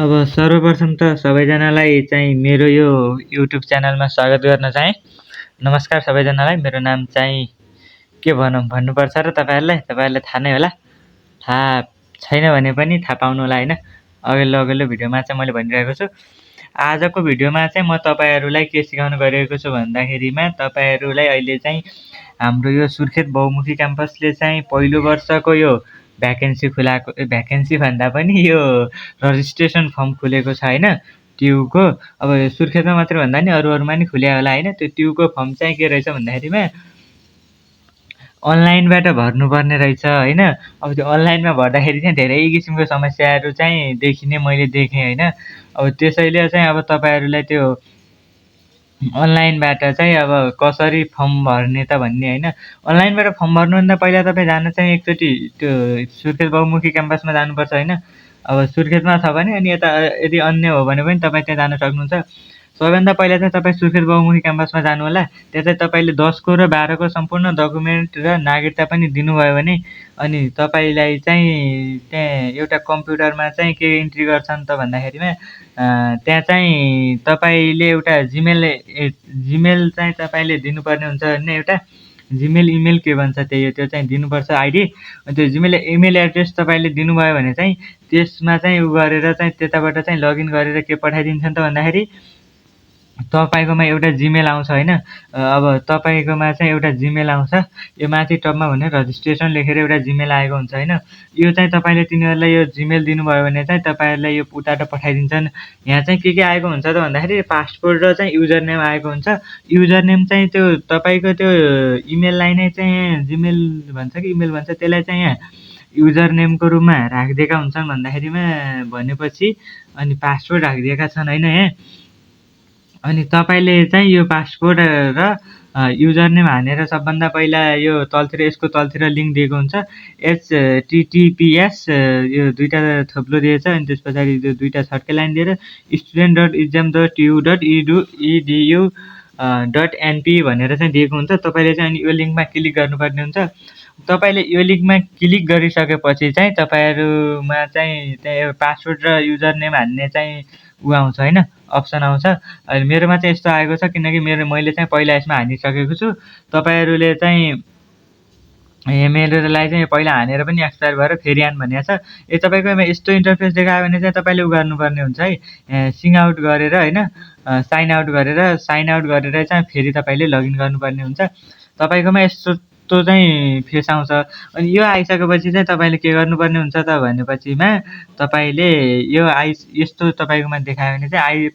अब सर्वप्रथम त सबैजनालाई चाहिँ मेरो यो युट्युब च्यानलमा स्वागत गर्न चाहेँ। नमस्कार सबैजनालाई। मेरो नाम चाहिँ के भनौँ भन्नुपर्छ र तपाईँहरूलाई थाहा नै होला। थाहा छैन भने पनि थाहा पाउनु होला होइन। अघिल्लो भिडियोमा चाहिँ मैले भनिरहेको छु। आजको भिडियोमा चाहिँ म तपाईँहरूलाई के सिकाउन गइरहेको छु भन्दाखेरिमा तपाईँहरूलाई अहिले चाहिँ हाम्रो यो सुर्खेत बहुमुखी क्याम्पसले चाहिँ पहिलो वर्षको यो भ्याकेन्सी भन्दा पनि यो रजिस्ट्रेसन फर्म खुलेको छ होइन ट्युको। अब सुर्खेतमा मात्रै भन्दा नि अरूमा नि खुल्या होला होइन। त्यो ट्युको फर्म चाहिँ के रहेछ भन्दाखेरिमा अनलाइनबाट भर्नुपर्ने रहेछ होइन। अब त्यो अनलाइनमा भर्दाखेरि चाहिँ धेरै किसिमको समस्याहरू चाहिँ देखिने मैले देखेँ होइन। अब त्यसैले चाहिँ अब तपाईँहरूलाई त्यो अनलाइनबाट चाहिँ अब कसरी फर्म भर्ने त भन्ने होइन। अनलाइनबाट फर्म भर्नुभन्दा पहिला तपाईँ जान चाहिँ एकचोटि त्यो सुर्खेत बहुमुखी क्याम्पसमा जानुपर्छ होइन। अब सुर्खेतमा छ भने अनि यता यदि अन्य हो भने पनि तपाईँ त्यहाँ जान सक्नुहुन्छ। सबैभन्दा पहिला चाहिँ तपाईँ सुर्खेत बहुमुखी क्याम्पसमा जानु होला। त्यहाँ चाहिँ तपाईँले 10को र 12को सम्पूर्ण डकुमेन्ट र नागरिकता पनि दिनुभयो भने अनि तपाईँलाई चाहिँ त्यहाँ एउटा कम्प्युटरमा चाहिँ के इन्ट्री गर्छन् त भन्दाखेरिमा त्यहाँ चाहिँ तपाईँले एउटा जिमेल चाहिँ तपाईँले दिनुपर्ने हुन्छ होइन। एउटा जिमेल इमेल के भन्छ त्यो चाहिँ दिनुपर्छ आइडी। अनि त्यो जिमेल इमेल एड्रेस तपाईँले दिनुभयो भने चाहिँ त्यसमा चाहिँ गरेर चाहिँ त्यताबाट चाहिँ लगइन गरेर के पठाइदिन्छन् त भन्दाखेरि तपाईँकोमा एउटा जिमेल आउँछ होइन। अब तपाईँकोमा चाहिँ एउटा जिमेल आउँछ। यो माथि टपमा भने रजिस्ट्रेसन लेखेर एउटा जिमेल आएको हुन्छ होइन। यो चाहिँ तपाईँले तिनीहरूलाई यो जिमेल दिनुभयो भने चाहिँ तपाईँहरूलाई यो उताबाट पठाइदिन्छन्। यहाँ चाहिँ के आएको हुन्छ त भन्दाखेरि पासपोर्ट र चाहिँ युजर नेम आएको हुन्छ। युजर नेम चाहिँ त्यो तपाईँको त्यो इमेललाई नै चाहिँ जिमेल भन्छ कि इमेल भन्छ त्यसलाई चाहिँ यहाँ युजर नेमको रूपमा राखिदिएका हुन्छन् भन्दाखेरिमा भनेपछि अनि पासपोर्ट राखिदिएका छन् होइन यहाँ। अनि तपाईँले चाहिँ यो पासपोर्ट र युजर नेम हानेर सबभन्दा पहिला यो तलतिर यसको तलतिर लिङ्क दिएको हुन्छ https यो दुईवटा थप्लो दिएछ। अनि त्यस पछाडि त्यो दुईवटा छट्के लाइन दिएर student.exam.edu.np भनेर चाहिँ दिएको हुन्छ। तपाईँले चाहिँ अनि यो लिङ्कमा क्लिक गर्नुपर्ने हुन्छ। तपाईँले यो लिङ्कमा क्लिक गरिसकेपछि चाहिँ तपाईँहरूमा चाहिँ त्यहाँ पासवर्ड र युजर नेम हान्ने चाहिँ आउँछ होइन, अप्सन आउँछ। अनि मेरोमा चाहिँ यस्तो आएको छ किनकि मैले चाहिँ पहिला यसमा हानिसकेको छु। तपाईँहरूले चाहिँ मेरोलाई चाहिँ पहिला हानेर पनि एक्सपायर भएर फेरि हान भनेको छ। तपाईँकोमा यस्तो इन्टरफेस देखायो भने चाहिँ तपाईँले गर्नुपर्ने हुन्छ है, सिङ आउट गरेर होइन, साइन आउट गरेर चाहिँ फेरि तपाईँले लगइन गर्नुपर्ने हुन्छ। तपाईँकोमा यस्तो चाहिँ फेस आउँछ। अनि यो आइसकेपछि चाहिँ तपाईँले के गर्नुपर्ने हुन्छ त भनेपछिमा तपाईँले यो यस्तो तपाईँकोमा देखायो भने चाहिँ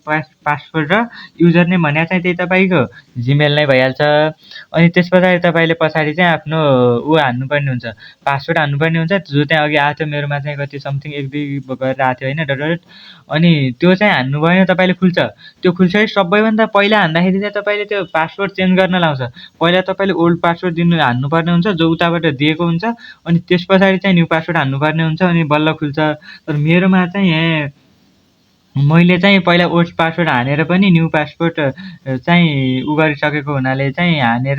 पासवर्ड र युजर नेम भने चाहिँ त्यही तपाईँको जिमेल नै भइहाल्छ। अनि त्यस पछाडि तपाईँले पछाडि चाहिँ आफ्नो हान्नुपर्ने हुन्छ, पासवर्ड हान्नुपर्ने हुन्छ जो त्यहाँ अघि आएको थियो। मेरोमा चाहिँ कति समथिङ 1-2 गरेर आएको थियो होइन डट। अनि त्यो चाहिँ हान्नुभयो भने तपाईँले खुल्छ। त्यो खुल्छ। सबैभन्दा पहिला हान्दाखेरि चाहिँ तपाईँले त्यो पासवर्ड चेन्ज गर्न लाउँछ। पहिला तपाईँले ओल्ड पासवर्ड हान्नुपर्ने हुन्छ जो उताबाट दिएको हुन्छ। अनि त्यस पछाडि चाहिँ न्यू पासवर्ड हान्नुपर्ने हुन्छ अनि बल्ल खुल्छ। तर मेरोमा चाहिँ यहाँ मैले चाहिँ पहिला ओल्ड पासवर्ड हानेर पनि न्यू पासवर्ड चाहिँ गरिसकेको हुनाले चाहिँ हानेर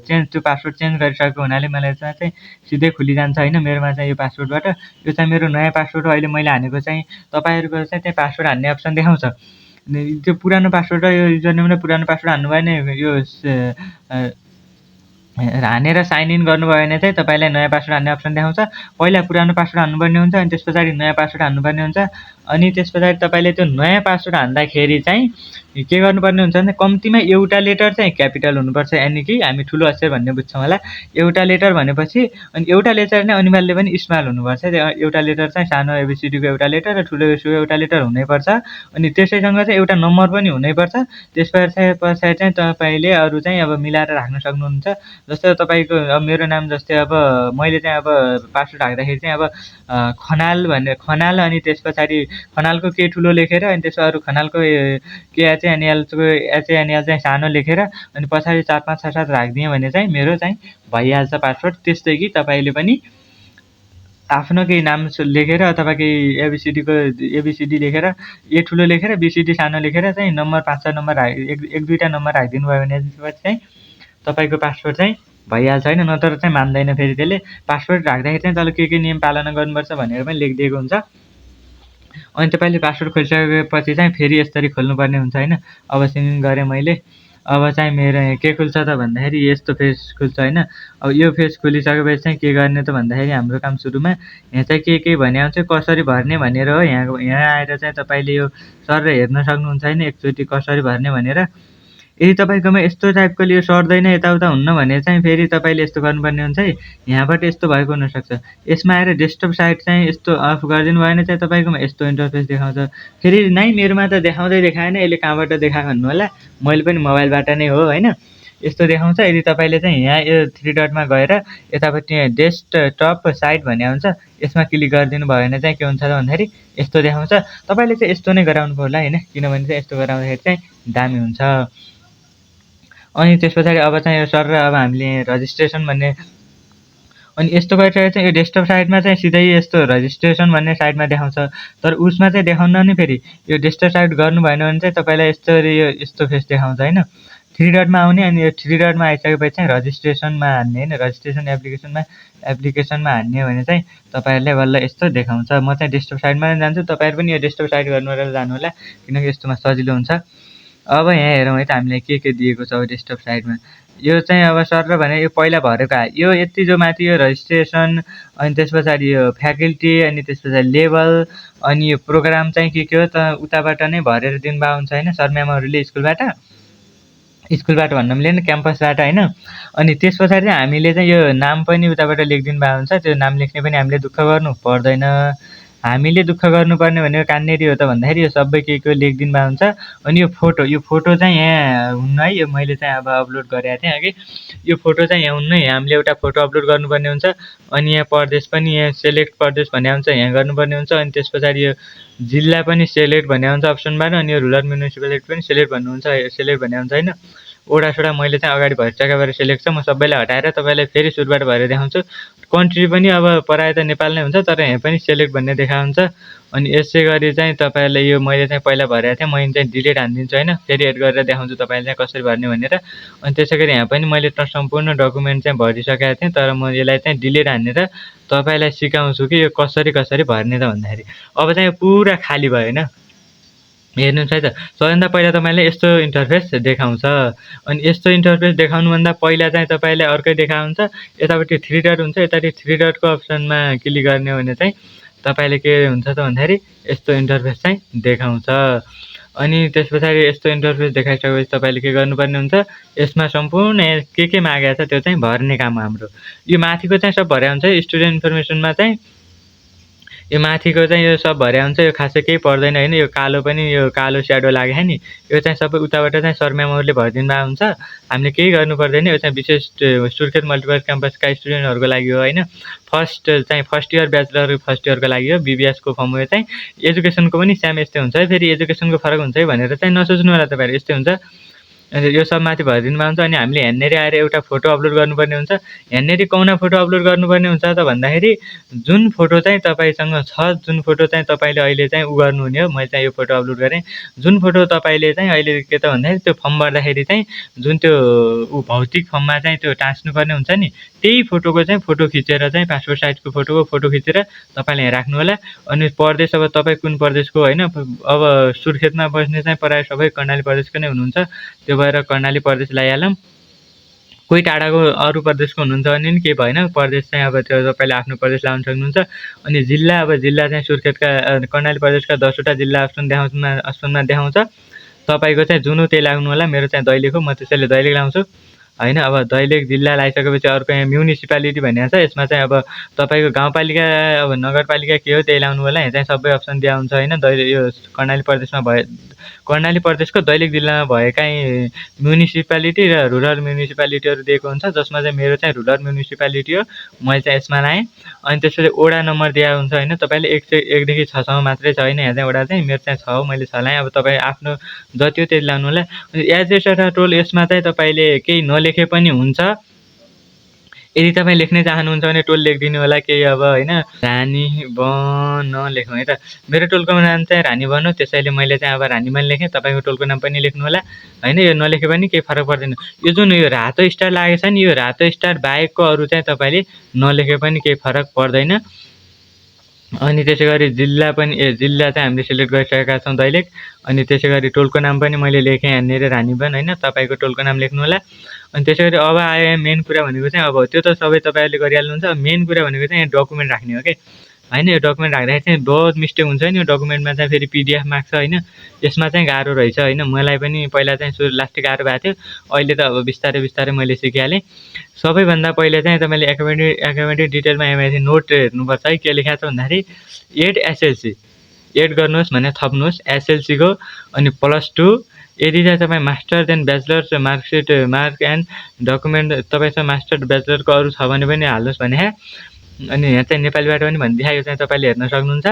त्यो पासवर्ड चेन्ज गरिसकेको हुनाले मलाई चाहिँ सिधै खुलिजान्छ होइन मेरोमा चाहिँ यो पासवर्डबाट। यो चाहिँ मेरो नयाँ पासवर्ड हो अहिले मैले हानेको चाहिँ। तपाईँहरूको चाहिँ त्यहाँ पासवर्ड हान्ने अप्सन देखाउँछ। त्यो पुरानो पासवर्ड र यो युजरनेम र पुरानो पासवर्ड हान्नुभयो भने यो हानेर साइन इन गर्नुभयो भने चाहिँ तपाईँलाई नयाँ पासवर्ड हान्ने अप्सन देखाउँछ। पहिला पुरानो पासवर्ड हान्नुपर्ने हुन्छ अनि त्यस पछाडि नयाँ पासवर्ड हान्नुपर्ने हुन्छ। अनि त्यस पछाडि तपाईँले त्यो नयाँ पासवर्ड हान्दाखेरि चाहिँ के गर्नुपर्ने हुन्छ भने कम्तीमा एउटा लेटर चाहिँ क्यापिटल हुनुपर्छ, यानि कि हामी ठुलो अक्षर भन्ने बुझ्छौँ होला। एउटा लेटर भनेपछि अनि एउटा लेटर नै अनिवार्य पनि स्मल हुनुपर्छ। एउटा लेटर चाहिँ सानो एबिसिडीको एउटा लेटर र ठुलो एबिसिडीको एउटा लेटर हुनैपर्छ। अनि त्यसैसँग चाहिँ एउटा नम्बर पनि हुनैपर्छ। त्यस पछाडि चाहिँ तपाईँले अरू चाहिँ अब मिलाएर राख्न सक्नुहुन्छ। जस्तै तपाईँको अब मेरो नाम जस्तै अब मैले चाहिँ अब पासवर्ड राख्दाखेरि चाहिँ अब खनाल अनि त्यस पछाडि खनालको के ठुलो लेखेर अनि त्यसमा अरू खनालको के एचएनएल चाहिँ सानो लेखेर अनि पछाडि 4 5 6 7 राखिदिएँ भने चाहिँ मेरो चाहिँ भइहाल्छ पासवर्ड। त्यस्तै कि तपाईँले पनि आफ्नो केही नाम लेखेर अथवा केही एबिसिडी लेखेर ए ठुलो लेखेर बिसिडी सानो लेखेर चाहिँ नम्बर 5-6 नम्बर 1-2टा नम्बर राखिदिनु भयो भने चाहिँ तपाईँको पासवर्ड चाहिँ भइहाल्छ होइन। नत्र चाहिँ मान्दैन फेरि त्यसले। पासवर्ड राख्दाखेरि चाहिँ तल के नियम पालना गर्नुपर्छ भनेर पनि लेखिदिएको हुन्छ। अनि तपाईँले पासवर्ड खोलिसकेपछि चाहिँ फेरि यसरी खोल्नुपर्ने हुन्छ होइन। अब सिङिङ गरेँ मैले। अब चाहिँ मेरो यहाँ के खुल्छ त भन्दाखेरि यस्तो पेज खुल्छ होइन। अब यो पेज खुलिसकेपछि चाहिँ के गर्ने त भन्दाखेरि हाम्रो काम सुरुमा यहाँ चाहिँ के भने आउँछ कसरी भर्ने भनेर हो। यहाँ आएर चाहिँ तपाईँले यो सर हेर्न सक्नुहुन्छ होइन एकचोटि कसरी भर्ने भनेर। यदि तपाईँकोमा यस्तो टाइपकोले यो सर्दैन यताउता हुन्न भने चाहिँ फेरि तपाईँले यस्तो गर्नुपर्ने हुन्छ है। यहाँबाट यस्तो भएको हुनसक्छ। यसमा आएर डेस्कटप साइट चाहिँ यस्तो अफ गरिदिनु भयो भने चाहिँ तपाईँकोमा यस्तो इन्टरफेस देखाउँछ। फेरि नाइ मेरोमा त देखाउँदै देखाएन, यसले कहाँबाट देखाएको भन्नु होला। मैले पनि मोबाइलबाट नै हो होइन। यस्तो देखाउँछ। यदि तपाईँले चाहिँ यहाँ यो 3 डटमा गएर यतापट्टि डेस्कटप साइट भन्ने आउँछ, यसमा क्लिक गरिदिनु भयो भने चाहिँ के हुन्छ त भन्दाखेरि यस्तो देखाउँछ। तपाईँले चाहिँ यस्तो नै गराउनु पर्ला होइन, किनभने चाहिँ यस्तो गराउँदाखेरि चाहिँ दामी हुन्छ। अनि त्यस पछाडि अब चाहिँ यो सर अब हामीले रजिस्ट्रेसन भन्ने अनि यस्तो गरिसकेर चाहिँ यो डेस्कटप साइटमा चाहिँ सिधै यस्तो रजिस्ट्रेसन भन्ने साइटमा देखाउँछ। तर उसमा चाहिँ देखाउन नि फेरि यो डेस्कटप साइट गर्नु भएन भने चाहिँ तपाईँलाई यस्तो फेस देखाउँछ होइन। 3 डटमा आउने अनि यो 3 डटमा आइसकेपछि चाहिँ रजिस्ट्रेसनमा हान्ने होइन। रजिस्ट्रेसन एप्लिकेसनमा हान्ने भने चाहिँ तपाईँहरूले बल्ल यस्तो देखाउँछ। म चाहिँ डेस्कटप साइटमा नै जान्छु, तपाईँहरू पनि यो डेस्कटप साइट गर्नु जानु होला, किनकि यस्तोमा सजिलो हुन्छ। अब यहाँ हेरौँ है त हामीले के दिएको छ डेस्कटप साइटमा। यो चाहिँ अब सर भने यो पहिला भरेको यो यति जो माथि यो रजिस्ट्रेसन अनि त्यस पछाडि यो फ्याकल्टी अनि त्यस पछाडि लेभल अनि यो प्रोग्राम चाहिँ के हो त उताबाट नै भरेर दिनुभएको हुन्छ होइन सर म्यामहरूले स्कुलबाट भन्न मिलेन, क्याम्पसबाट होइन। अनि त्यस पछाडि चाहिँ हामीले चाहिँ यो नाम पनि उताबाट लेखिदिनु भएको हुन्छ। त्यो नाम लेख्ने पनि हामीले दुःख गर्नु पर्दैन। हामीले दुःख गर्नुपर्ने भनेको कहाँनेरि हो त भन्दाखेरि यो सबै के लेखिदिनु भएको हुन्छ। अनि यो फोटो चाहिँ यहाँ हुन्न है। यो मैले चाहिँ अब अपलोड गरेको थिएँ अघि। यो फोटो चाहिँ यहाँ हुन्न है। हामीले एउटा फोटो अपलोड गर्नुपर्ने हुन्छ। अनि यहाँ प्रदेश पनि यहाँ सेलेक्ट प्रदेश भन्ने आउँछ, यहाँ गर्नुपर्ने हुन्छ। अनि त्यस पछाडि यो जिल्ला पनि सेलेक्ट भन्ने आउँछ अप्सनबाट। अनि यो रुरल म्युनिसिपालिटी पनि सेलेक्ट भन्ने आउँछ होइन। वडासोडा मैले चाहिँ अगाडि भइसकेर सेलेक्ट छ। म सबैलाई हटाएर तपाईँलाई फेरि सुरुबाट भएर देखाउँछु। कन्ट्री पनि अब प्रायः त नेपाल नै हुन्छ, तर यहाँ पनि सेलेक्ट भन्ने देखाउँछ। अनि यसै गरी चाहिँ तपाईँले यो मैले चाहिँ पहिला भरेको थिएँ, मैले चाहिँ डिलिट हानिदिन्छु होइन। फेरि एड गरेर देखाउँछु तपाईँले चाहिँ कसरी भर्ने भनेर। अनि त्यसै गरी यहाँ पनि मैले सम्पूर्ण डकुमेन्ट चाहिँ भरिसकेको थिएँ, तर म यसलाई चाहिँ डिलिट हानेर तपाईँलाई सिकाउँछु कि यो कसरी भर्ने त भन्दाखेरि। अब चाहिँ यो पुरा खाली भयो होइन। हेर्नुहोस् है त, सबैभन्दा पहिला तपाईँले यस्तो इन्टरफेस देखाउँछ। अनि यस्तो इन्टरफेस देखाउनुभन्दा पहिला चाहिँ तपाईँलाई अर्कै देखाउँछ। यतापट्टि 3 डट हुन्छ, यतापट्टि 3 डटको अप्सनमा क्लिक गर्ने हो भने चाहिँ तपाईँले के हुन्छ त भन्दाखेरि यस्तो इन्टरफेस चाहिँ देखाउँछ। अनि त्यस पछाडि यस्तो इन्टरफेस देखाइसकेपछि तपाईँले के गर्नुपर्ने हुन्छ, यसमा सम्पूर्ण के मागेको छ त्यो चाहिँ भर्ने काम हाम्रो। यो माथिको चाहिँ सब भरे हुन्छ। स्टुडेन्ट इन्फर्मेसनमा चाहिँ यो माथिको चाहिँ यो सब भरे हुन्छ। यो खासै केही पर्दैन होइन। यो कालो स्याडो लाग्यो नि, यो चाहिँ सबै उताबाट चाहिँ सर म्यामहरूले भरिदिनु भएको हुन्छ। हामीले केही गर्नु पर्दैन। यो चाहिँ विशेष सुर्खेत मल्टिपर्पज क्याम्पसका स्टुडेन्टहरूको लागि हो होइन। फर्स्ट इयर ब्याचलर फर्स्ट इयरको लागि हो। बिबिएसको फर्म हो। यो चाहिँ एजुकेसनको पनि सेम यस्तै हुन्छ है। फेरि एजुकेसनको फरक हुन्छ है भनेर चाहिँ नसोच्नु होला तपाईँहरू, यस्तै हुन्छ। अनि यो सब माथि भरिदिनु भएको हुन्छ। अनि हामीले यहाँनेरि आएर एउटा फोटो अपलोड गर्नुपर्ने हुन्छ। यहाँनेरि कुन फोटो अपलोड गर्नुपर्ने हुन्छ त भन्दाखेरि जुन फोटो चाहिँ तपाईँसँग छ, जुन फोटो चाहिँ तपाईँले अहिले चाहिँ गर्नुहुने हो। मैले चाहिँ यो फोटो अपलोड गरेँ। जुन फोटो तपाईँले चाहिँ अहिले के त भन्दाखेरि त्यो फर्म भर्दाखेरि चाहिँ जुन त्यो भौतिक फर्ममा चाहिँ त्यो टाँच्नुपर्ने हुन्छ नि, त्यही फोटोको चाहिँ फोटो खिचेर चाहिँ पासपोर्ट साइजको फोटो खिचेर तपाईँले यहाँ राख्नु होला। अनि प्रदेश अब तपाईँ कुन प्रदेशको होइन, अब सुर्खेतमा बस्ने चाहिँ प्रायः सबै कर्णाली प्रदेशको नै हुनुहुन्छ। त्यो भएर कर्णाली प्रदेश लगाइहालौँ। कोही टाढाको अरू प्रदेशको हुनुहुन्छ भने नि केही भएन। प्रदेश चाहिँ अब त्यो तपाईँले आफ्नो प्रदेश लाउन सक्नुहुन्छ। अनि जिल्ला चाहिँ सुर्खेतका कर्णाली प्रदेशका 10वटा जिल्ला अप्सनमा देखाउँछ। तपाईँको चाहिँ जुन हो त्यही लाग्नु होला। मेरो चाहिँ दैलेख हो, म त्यसैले दैलेख लाउँछु होइन। अब दैलेख जिल्ला लगाइसकेपछि अर्को यहाँ म्युनिसिपालिटी भन्ने छ। यसमा चाहिँ अब तपाईँको गाउँपालिका अब नगरपालिका के हो त्यही लाउनु होला। यहाँ चाहिँ सबै अप्सन दिया हुन्छ होइन। यो कर्णाली प्रदेशको दैलेख जिल्लामा भएका म्युनिसिपालिटी र रुरल म्युनिसिपालिटीहरू दिएको हुन्छ, जसमा चाहिँ मेरो चाहिँ रुरल म्युनिसिपालिटी हो। मैले चाहिँ यसमा लाएँ। अनि त्यसपछि वडा नम्बर दिया हुन्छ होइन। तपाईँले 1 देखि 6 सम्म मात्रै छ होइन। यहाँ चाहिँ वडा चाहिँ मेरो चाहिँ 6 हो, मैले 6 लाएँ। अब तपाईँ आफ्नो जति हो त्यति लाउनु होला। एज एटा टोल यसमा चाहिँ तपाईँले केही नलेखे पनि हुन्छ। यदि तपाईँ लेख्न चाहनुहुन्छ भने टोल लेखिदिनु होला केही अब होइन। रानी वन लेखौँ है त। मेरो टोलको नाम चाहिँ रानी वन हो, त्यसैले मैले चाहिँ अब रानी वन लेखेँ। तपाईँको टोलको नाम पनि लेख्नु होला होइन। यो नलेखे पनि केही फरक पर्दैन। यो जुन यो रातो स्टार लागेको छ नि, यो रातो स्टार बाहेकको अरू चाहिँ तपाईँले नलेखे पनि केही फरक पर्दैन। अनि त्यसै गरी जिल्ला चाहिँ हामीले सिलेक्ट गरिसकेका छौँ दैलेख। अनि त्यसै गरी टोलको नाम पनि मैले लेखेँ यहाँनिर रानीवन होइन, तपाईँको टोलको नाम लेख्नु होला। अनि त्यसै गरी अब आयो मेन कुरा भनेको चाहिँ, अब त्यो त सबै तपाईँहरूले गरिहाल्नुहुन्छ। मेन कुरा भनेको चाहिँ यहाँ डकुमेन्ट राख्ने हो क्या होइन। यो डकुमेन्ट राख्दाखेरि चाहिँ बहुत मिस्टेक हुन्छ नि। यो डकुमेन्टमा चाहिँ फेरि पिडिएफ माग्छ होइन। यसमा चाहिँ गाह्रो रहेछ होइन। मलाई पनि पहिला चाहिँ सुरु लास्टै गाह्रो भएको थियो। अहिले त अब बिस्तारै बिस्तारै मैले सिकिहालेँ। सबैभन्दा पहिले चाहिँ तपाईँले एकाडेमिक डिटेलमा एमआइसी नोट हेर्नुपर्छ है। के लेखाएको छ भन्दाखेरि एड एसएलसी एड गर्नुहोस् भने थप्नुहोस् एसएलसीको, अनि +2 यदि चाहिँ तपाईँ master then bachelors marksheet mark and document तपाईँसँग मास्टर ब्याचलरको अरू छ भने पनि हाल्नुहोस् भने। अनि यहाँ चाहिँ नेपालीबाट पनि भनिदिए, यो चाहिँ तपाईँले हेर्न सक्नुहुन्छ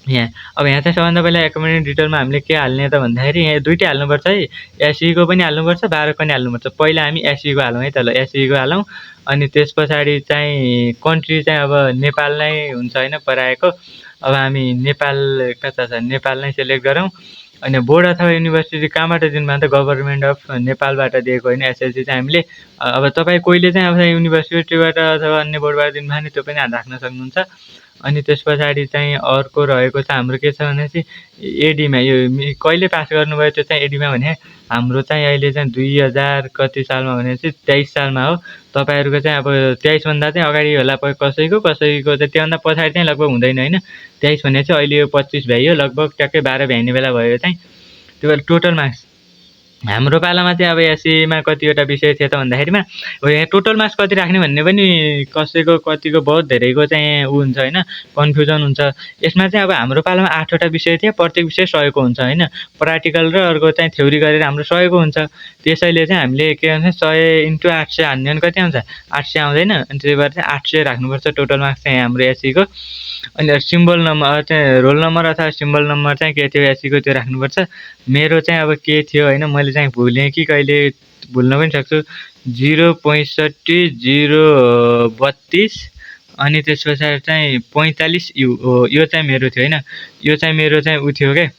यहाँ। अब यहाँ चाहिँ सबभन्दा पहिला एकाडेमिक डिटेलमा हामीले के हाल्ने त भन्दाखेरि यहाँ दुइटै हाल्नुपर्छ है। एसईको पनि हाल्नुपर्छ, 12 पनि हाल्नुपर्छ। पहिला हामी एसईको हालौँ है त, ल एसईको हालौँ। अनि त्यस पछाडि चाहिँ कन्ट्री चाहिँ अब नेपाल नै हुन्छ होइन पराएको। अब हामी नेपाल कता छ, नेपाल नै सेलेक्ट गरौँ। अनि बोर्ड अथवा युनिभर्सिटी कहाँबाट दिनुभयो त गभर्मेन्ट अफ नेपालबाट दिएको होइन एसएलसी चाहिँ हामीले। अब तपाईँ कोहीले चाहिँ अब युनिभर्सिटीबाट अथवा अन्य बोर्डबाट दिनुभयो भने त्यो पनि राख्न सक्नुहुन्छ। अनि त्यस पछाडि चाहिँ अर्को रहेको छ हाम्रो के छ भनेपछि एडीमा, यो कहिले पास गर्नुभयो त्यो चाहिँ एडीमा भने हाम्रो चाहिँ अहिले चाहिँ 2000 कति सालमा भनेपछि 23 सालमा हो। तपाईँहरूको चाहिँ अब 23भन्दा चाहिँ अगाडि होला कसैको चाहिँ त्योभन्दा पछाडि चाहिँ लगभग हुँदैन होइन। 23 भनेपछि अहिले यो 25 भ्याइयो, लगभग ट्याक्कै 12 भ्याइने बेला भयो चाहिँ। त्यो भएर टोटल मार्क्स हाम्रो पालामा चाहिँ अब एसईमा कतिवटा विषय थियो त भन्दाखेरिमा यहाँ टोटल मार्क्स कति राख्ने भन्ने पनि कसैको कतिको बहुत धेरैको चाहिँ ऊ हुन्छ होइन, कन्फ्युजन हुन्छ। यसमा चाहिँ अब हाम्रो पालामा 8वटा विषय थियो, प्रत्येक विषय 100को हुन्छ होइन। प्र्याक्टिकल र अर्को चाहिँ थ्योरी गरेर हाम्रो 100को हुन्छ। त्यसैले चाहिँ हामीले के भन्छ 100 × 800 हान्यो भने कति आउँछ, 800 आउँदैन। अनि त्यही भएर चाहिँ 800 राख्नुपर्छ टोटल मार्क्स चाहिँ हाम्रो एसईको। अनि सिम्बल नम्बर चाहिँ रोल नम्बर अथवा सिम्बल नम्बर चाहिँ के थियो एसईको त्यो राख्नुपर्छ। मेरो चाहिँ अब के थियो होइन, मैले चाहिँ भुलेँ कि कहिले भुल्न पनि सक्छु। 065 032 अनि त्यस पछाडि चाहिँ 45 यो चाहिँ मेरो थियो होइन। यो चाहिँ मेरो चाहिँ ऊ थियो क्या,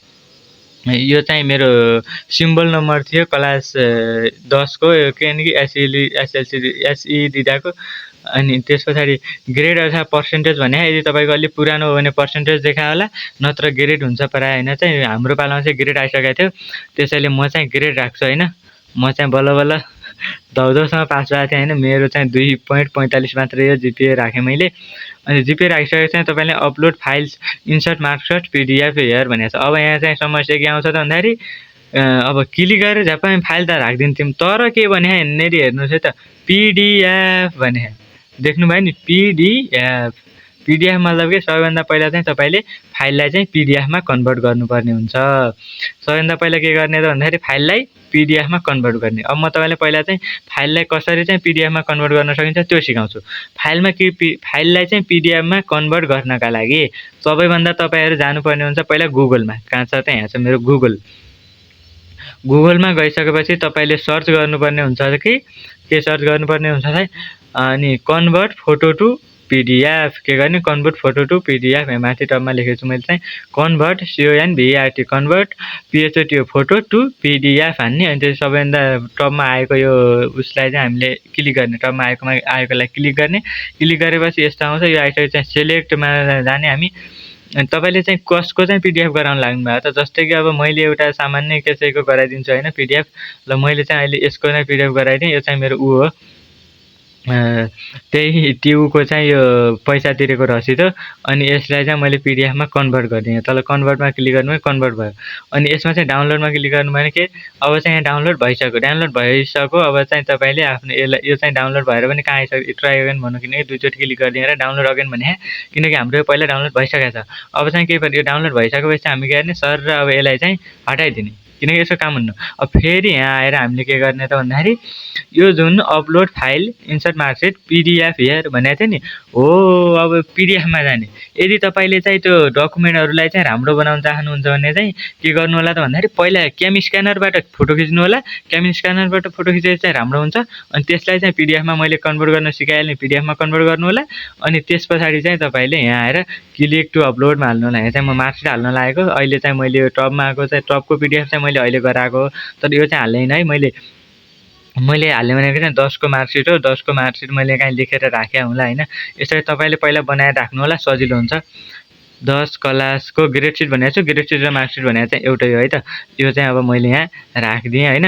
यो चाहिँ मेरो सिम्बल नम्बर थियो क्लास 10को, किनकि एसई दिँदाको। अनि त्यस पछाडि ग्रेड अथवा पर्सेन्टेज भने यदि तपाईँको अलिक पुरानो हो भने पर्सेन्टेज देखायो होला, नत्र ग्रेड हुन्छ प्रायः होइन। चाहिँ हाम्रो पालामा चाहिँ ग्रेड आइसकेको थियो, त्यसैले म चाहिँ ग्रेड राख्छु होइन। म चाहिँ बल्ल बल्ल धौधौसँग पास भएको थिएँ होइन। मेरो चाहिँ 2.45 मात्रै हो जिपिए राखेँ मैले। अनि जिपिए राखिसकेपछि चाहिँ तपाईँले upload files insert marksheet PDF here भनेको छ। अब यहाँ चाहिँ समस्या के आउँछ त भन्दाखेरि अब क्लिक गरेर झ्याप्पै फाइल त राखिदिन्थ्यौँ, तर के भने यहाँनिर हेर्नुहोस् है त, पिडिएफ भने देख्नुभयो नि, पिडिएफ मतलब के, सबैभन्दा पहिला चाहिँ तपाईँले फाइललाई चाहिँ पिडिएफमा कन्भर्ट गर्नुपर्ने हुन्छ। सबैभन्दा पहिला के गर्ने त भन्दाखेरि फाइललाई पिडिएफमा कन्भर्ट गर्ने। अब म तपाईँलाई पहिला चाहिँ फाइललाई कसरी चाहिँ पिडिएफमा कन्भर्ट गर्न सकिन्छ त्यो सिकाउँछु। फाइललाई चाहिँ पिडिएफमा कन्भर्ट गर्नका लागि सबैभन्दा तपाईँहरू जानुपर्ने हुन्छ पहिला गुगलमा। कहाँ छ त, यहाँ छ मेरो गुगलमा गइसकेपछि तपाईँले सर्च गर्नुपर्ने हुन्छ कि के सर्च गर्नुपर्ने हुन्छ है। अनि कन्भर्ट फोटो टु पिडिएफ के गर्ने, कन्भर्ट फोटो टु पिडिएफ माथि टपमा लेखेको छु मैले चाहिँ convert CONVERT convert PHOTO photo to PDF हान्ने। अनि त्यो सबैभन्दा टपमा आएको यो उसलाई चाहिँ हामीले क्लिक गर्ने, टपमा आएकोलाई क्लिक गर्ने। क्लिक गरेपछि यस्तो आउँछ, यो आइसकेपछि चाहिँ सेलेक्टमा जाने हामी। अनि तपाईँले चाहिँ कसको चाहिँ पिडिएफ गराउनु लाग्नु भएको त, जस्तै कि अब मैले एउटा सामान्य कसैको गराइदिन्छु होइन पिडिएफ। ल मैले चाहिँ अहिले यसको नै पिडिएफ गराइदिएँ। यो चाहिँ मेरो ऊ हो, त्यही ट्युको चाहिँ यो पैसा तिरेको रसिद हो। अनि यसलाई चाहिँ मैले पिडिएफमा कन्भर्ट गरिदिएँ। तल कन्भर्टमा क्लिक गर्नु भने कन्भर्ट भयो। अनि यसमा चाहिँ डाउनलोडमा क्लिक गर्नु भने के, अब चाहिँ यहाँ डाउनलोड भइसक्यो। अब चाहिँ तपाईँले आफ्नो यो चाहिँ डाउनलोड भएर पनि कहाँ आइसक्यो, ट्राई अगेन भन्नु, किनकि दुईचोटि क्लिक गरिदिएर डाउनलोड अगेन भने, किनकि हाम्रो यो पहिला डाउनलोड भइसकेको छ। अब चाहिँ के भयो, यो डाउनलोड भइसकेपछि हामी के गर्ने, सर र अब यसलाई चाहिँ हटाइदिने, किनकि यसो काम हुन्न। अब फेरि यहाँ आएर हामीले के गर्ने त भन्दाखेरि यो जुन upload file insert marksheet PDF here भनेको थियो नि हो, अब पिडिएफमा जाने। यदि तपाईँले चाहिँ त्यो डकुमेन्टहरूलाई चाहिँ राम्रो बनाउन चाहनुहुन्छ भने चाहिँ के गर्नु होला त भन्दाखेरि पहिला क्याम स्क्यानरबाट फोटो खिच्नु होला। क्याम स्क्यानरबाट फोटो खिचेपछि चाहिँ राम्रो हुन्छ। अनि त्यसलाई चाहिँ पिडिएफमा मैले कन्भर्ट गर्न सिकाइहालेँ, पिडिएफमा कन्भर्ट गर्नु होला। अनि त्यस पछाडि चाहिँ तपाईँले यहाँ आएर क्लिक टु अपलोडमा हाल्नु होला। यहाँ चाहिँ म मार्कसिट हाल्न लागेको, अहिले चाहिँ मैले यो टपमा आएको चाहिँ टपको पिडिएफ चाहिँ मैले अहिले गराएको हो, तर यो चाहिँ हाल्दैन है मैले। मैले हाल्ने भनेको चाहिँ 10 को मार्कसिट हो। 10 को मार्कसिट मैले कहीँ लेखेर राखेँ होला होइन। यसरी तपाईँले पहिला बनाएर राख्नु होला, सजिलो हुन्छ। 10 क्लासको ग्रेड सिट भनेको छु, ग्रेड सिट र मार्कसिट भनेको चाहिँ एउटै हो है त। यो चाहिँ अब मैले यहाँ राखिदिएँ होइन।